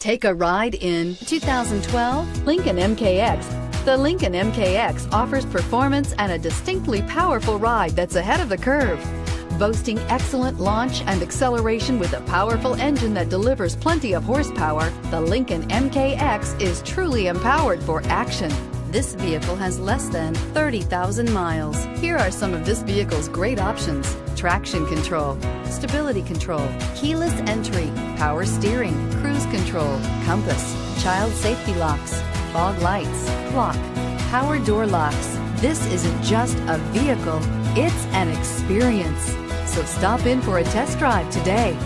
Take a ride in 2012 Lincoln MKX. The Lincoln MKX offers performance and a distinctly powerful ride that's ahead of the curve. Boasting excellent launch and acceleration with a powerful engine that delivers plenty of horsepower, the Lincoln MKX is truly empowered for action. This vehicle has less than 30,000 miles. Here are some of this vehicle's great options: traction control, stability control, keyless entry, power steering, cruise control, compass, child safety locks, fog lights, clock, power door locks. This isn't just a vehicle, it's an experience. So stop in for a test drive today.